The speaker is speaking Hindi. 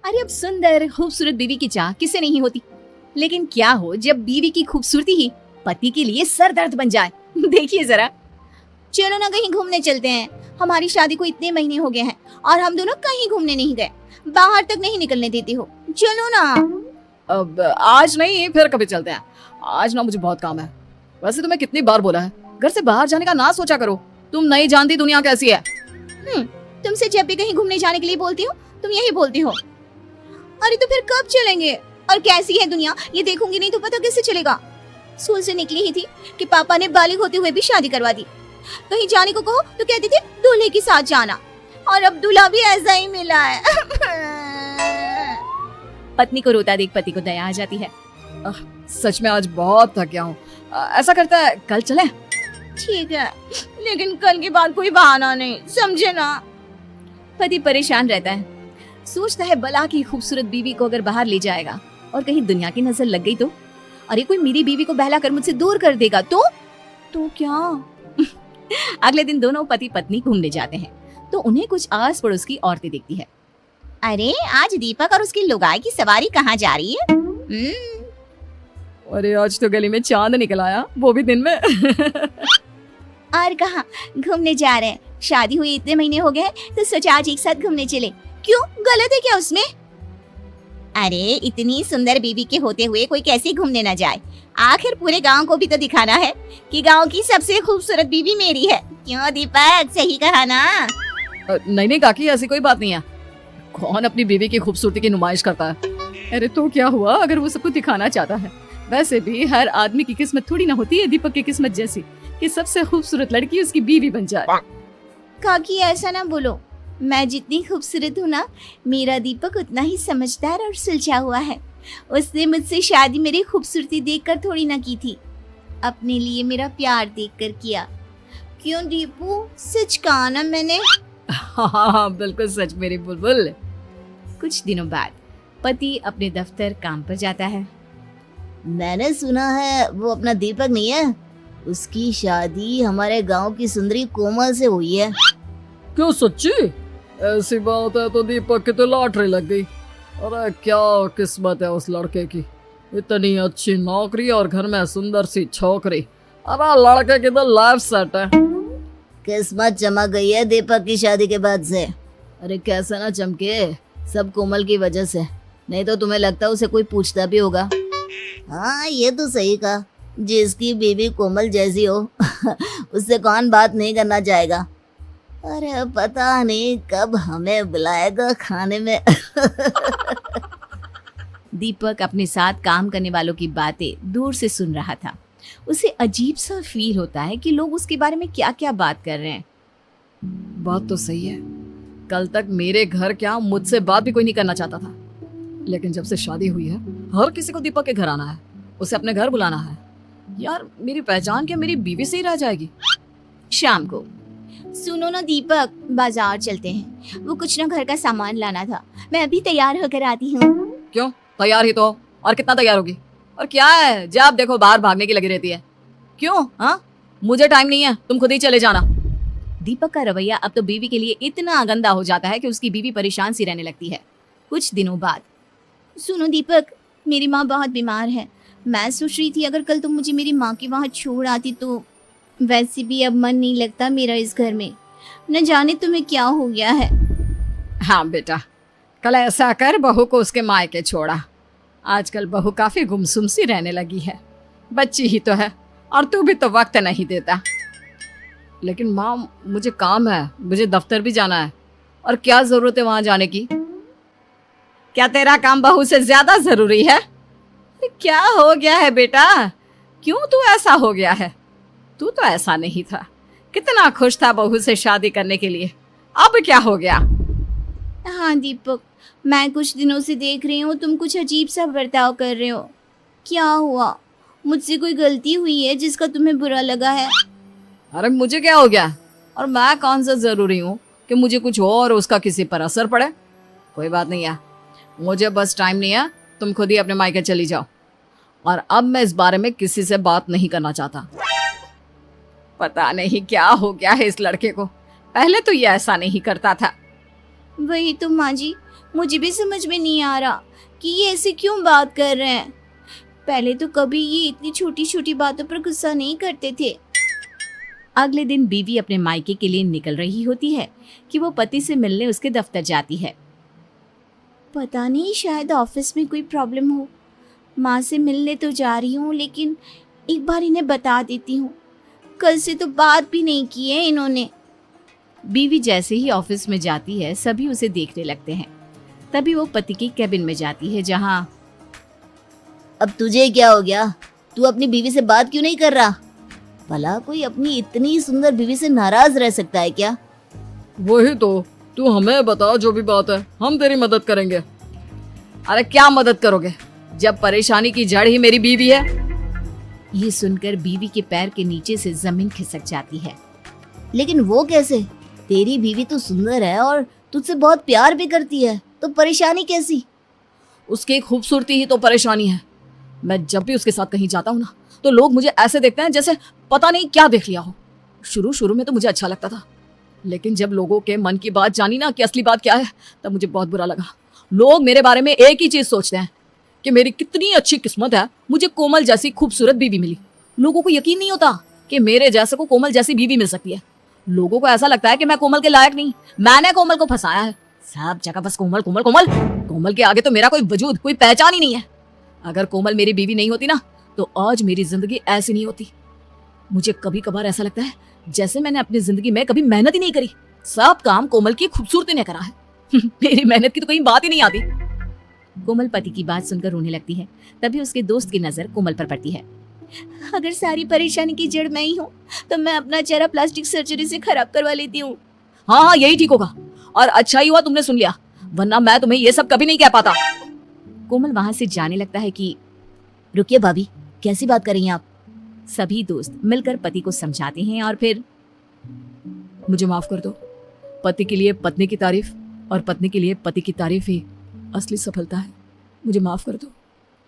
अरे अब सुंदर खूबसूरत बीवी की चाह किसे नहीं होती, लेकिन क्या हो जब बीवी की खूबसूरती ही पति के लिए सर दर्द बन जाए। देखिए जरा। चलो ना कहीं घूमने चलते हैं। हमारी शादी को इतने महीने हो गए हैं और हम दोनों कहीं घूमने नहीं गए, बाहर तक नहीं निकलने देते हो। चलो ना। अब आज नहीं, फिर कभी चलते हैं। आज ना मुझे बहुत काम है। वैसे तुम्हें कितनी बार बोला है घर से बाहर जाने का ना सोचा करो, तुम नहीं जानती दुनिया कैसी है। तुमसे जब भी कहीं घूमने जाने के लिए बोलती हूँ तुम यही बोलती हो। अरे तो फिर कब चलेंगे और कैसी है दुनिया ये देखूंगी नहीं तो पता कैसे चलेगा। स्कूल से निकली ही थी कि पापा ने बालिग होते हुए भी शादी करवा दी। कहीं जाने को कहो तो कहती थी दूल्हे के साथ जाना, और अब दूल्हा भी ऐसा ही मिला है। पत्नी को रोता देख पति को दया आ जाती है। सच में आज बहुत थक गया हूँ। ऐसा करता है कल चले। ठीक है, लेकिन कल के बाद कोई बहाना नहीं, समझे ना। पति परेशान रहता है, सोचता है भला की खूबसूरत बीवी को अगर बाहर ले जाएगा और कहीं दुनिया की नजर लग गई तो, अरे कोई मेरी बीवी को बहला कर मुझसे दूर कर देगा तो क्या। अगले दिन दोनों पति पत्नी घूमने जाते हैं तो उन्हें कुछ आस पड़ोस की औरतें दिखती है। अरे आज दीपक और उसकी लुगाई की सवारी कहाँ जा रही है? अरे आज तो गली में चांद निकल आया, वो भी दिन में। और कहाँ घूमने जा रहे हैं? शादी हुई इतने महीने हो गए तो सोचा आज एक साथ घूमने चले। क्यों, गलत है क्या उसमें? अरे इतनी सुंदर बीवी के होते हुए कोई कैसे घूमने न जाए? आखिर पूरे गांव को भी तो दिखाना है कि गांव की सबसे खूबसूरत बीवी मेरी है। क्यों दीपक, सही कहा ना? नहीं काकी, ऐसी कोई बात नहीं है। कौन अपनी बीवी की खूबसूरती की नुमाइश करता है? अरे तो क्या हुआ अगर वो सबको दिखाना चाहता है। वैसे भी हर आदमी की किस्मत थोड़ी ना होती है दीपक की किस्मत जैसी कि सबसे खूबसूरत लड़की उसकी बीवी बन जाए। काकी ऐसा ना बोलो, मैं जितनी खूबसूरत हूँ ना, मेरा दीपक उतना ही समझदार और सुलझा हुआ है। उसने मुझसे शादी मेरी खूबसूरती देखकर थोड़ी ना की थी, अपने लिए मेरा प्यार देखकर किया। क्यों दीपू, सच कहा ना मैंने? हाँ बिल्कुल सच मेरी बुलबुल। कुछ दिनों बाद पति अपने दफ्तर काम पर जाता है। मैंने सुना है वो अपना दीपक नहीं है, उसकी शादी हमारे गांव की सुंदरी कोमल से हुई है। क्यों सच्ची? ऐसी बात है तो दीपक की तो लॉटरी लग गई। अरे क्या किस्मत है उस लड़के की, इतनी अच्छी नौकरी और घर में सुंदर सी छोकरी। अरे लड़के की तो लाइफ सेट है। किस्मत चमक गई है दीपक की शादी के बाद से। अरे कैसे ना चमके, सब कोमल की वजह से, नहीं तो तुम्हें लगता उसे कोई पूछता भी होगा। हाँ ये तो सही कहा, जिसकी बीवी कोमल जैसी हो उससे कौन बात नहीं करना चाहेगा। अरे पता नहीं कब हमें बुलाएगा खाने में। दीपक अपने साथ काम करने वालों की बातें दूर से सुन रहा था। उसे अजीब सा फील होता है कि लोग उसके बारे में क्या क्या बात कर रहे हैं। बात तो सही है, कल तक मेरे घर क्या मुझसे बात भी कोई नहीं करना चाहता था, लेकिन जब से शादी हुई है हर किसी को दीपक के घर आना है, उसे अपने घर बुलाना है। यार मेरी पहचान क्या मेरी बीवी से ही रह जाएगी? शाम को, सुनो ना दीपक, बाजार चलते हैं, वो कुछ ना घर का सामान लाना था। मैं अभी तैयार होकर आती हूँ। क्यों, तैयार ही तो हो, और कितना तैयार होगी? और क्या है जब देखो बाहर भागने की लगी रहती है। क्यों? हाँ मुझे टाइम नहीं है, तुम खुद ही चले जाना। दीपक का रवैया अब तो बीवी के लिए इतना गंदा हो जाता है कि उसकी बीवी परेशान सी रहने लगती है। कुछ दिनों बाद, सुनो दीपक, मेरी माँ बहुत बीमार है। मैं सोच रही थी अगर कल तुम मुझे मेरी माँ के वहाँ छोड़ आती तो। वैसे भी अब मन नहीं लगता मेरा इस घर में, न जाने तुम्हें क्या हो गया है। हाँ बेटा, कल ऐसा कर बहू को उसके मायके छोड़ा। आजकल बहू काफी गुमसुम सी रहने लगी है, बच्ची ही तो है और तू भी तो वक्त नहीं देता। लेकिन माँ मुझे काम है, मुझे दफ्तर भी जाना है, और क्या जरूरत है वहां जाने की? क्या तेरा काम बहू से ज्यादा जरूरी है? क्या हो गया है बेटा, क्यों तू ऐसा हो गया है? तू तो ऐसा नहीं था, कितना खुश था बहू से शादी करने के लिए, अब क्या हो गया? हाँ दीपक, मैं कुछ दिनों से देख रही हूँ तुम कुछ अजीब सा बर्ताव कर रहे हो। क्या हुआ? मुझसे कोई गलती हुई है जिसका तुम्हें बुरा लगा है? अरे मुझे क्या हो गया, और मैं कौन सा जरूरी हूँ कि मुझे कुछ हो और उसका किसी पर असर पड़े? कोई बात नहीं है, मुझे बस टाइम नहीं है, तुम खुद ही अपने मायके चली जाओ। और अब मैं इस बारे में किसी से बात नहीं करना चाहता। पता नहीं क्या हो गया है इस लड़के को, पहले तो ये ऐसा नहीं करता था। वही तो माँ जी, मुझे भी समझ में नहीं आ रहा कि ये ऐसे क्यों बात कर रहे हैं। पहले तो कभी ये इतनी छोटी छोटी बातों पर गुस्सा नहीं करते थे। अगले दिन बीवी अपने मायके के लिए निकल रही होती है कि वो पति से मिलने उसके दफ्तर जाती है। पता नहीं, शायद ऑफिस में कोई प्रॉब्लम हो। माँ से मिलने तो जा रही हूँ, लेकिन एक बार इन्हें बता देती हूँ। कल से तो बात भी नहीं की है इन्होंने। बीवी जैसे ही ऑफिस में जाती है सभी उसे देखने लगते हैं। तभी वो पति की कैबिन में जाती है, जहाँ अब तुझे क्या हो गया? तू अपनी बीवी से बात क्यों नहीं कर रहा? भला कोई अपनी इतनी सुंदर बीवी से नाराज रह सकता है क्या? वही तो, तू हमें बता जो भी बात है, हम तेरी मदद करेंगे। अरे क्या मदद करोगे जब परेशानी की जड़ ही मेरी बीवी है। ये सुनकर बीवी के पैर के नीचे से जमीन खिसक जाती है। लेकिन वो कैसे? तेरी बीवी तो सुंदर है और तुझसे बहुत प्यार भी करती है, तो परेशानी कैसी? उसकी खूबसूरती ही तो परेशानी है। मैं जब भी उसके साथ कहीं जाता हूँ ना, तो लोग मुझे ऐसे देखते हैं जैसे पता नहीं क्या देख लिया हो। शुरू शुरू में तो मुझे अच्छा लगता था, लेकिन जब लोगों के मन की बात जानी ना कि असली बात क्या है, तब मुझे बहुत बुरा लगा। लोग मेरे बारे में एक ही चीज सोचते हैं कि मेरी कितनी अच्छी किस्मत है, मुझे कोमल जैसी खूबसूरत बीवी मिली। लोगों को यकीन नहीं होता कि मेरे जैसे को कोमल जैसी बीवी मिल सकती है। लोगों को ऐसा लगता है कि मैं कोमल के लायक नहीं, मैंने कोमल को फंसाया है। सब जगह बस कोमल कोमल कोमल। कोमल के आगे तो मेरा कोई वजूद, कोई पहचान ही नहीं है। अगर कोमल मेरी बीवी नहीं होती ना, तो आज मेरी जिंदगी ऐसी नहीं होती। मुझे कभी कभार ऐसा लगता है जैसे मैंने अपनी जिंदगी में कभी मेहनत ही नहीं करी। सब काम कोमल की खूबसूरती ने करा है। मेरी मेहनत की तो कहीं बात ही नहीं आती। कोमल पति की बात सुनकर रोने लगती है। तभी उसके दोस्त की नजर कोमल पर पड़ती है। अगर सारी परेशानी की जड़ मैं ही हूँ, तो मैं अपना चेहरा प्लास्टिक सर्जरी से खराब करवा लेती हूँ। हाँ हाँ, यही ठीक होगा। और अच्छा ही हुआ तुमने सुन लिया, वरना मैं तुम्हें ये सब कभी नहीं कह पाता। कोमल वहां से जाने लगता है कि रुकिए भाभी, कैसी बात कर रही हैं आप? सभी दोस्त मिलकर पति को समझाते हैं और फिर मुझे माफ कर दो। पति के लिए पत्नी की तारीफ और पत्नी के लिए पति की तारीफ ही असली सफलता है। मुझे माफ कर दो।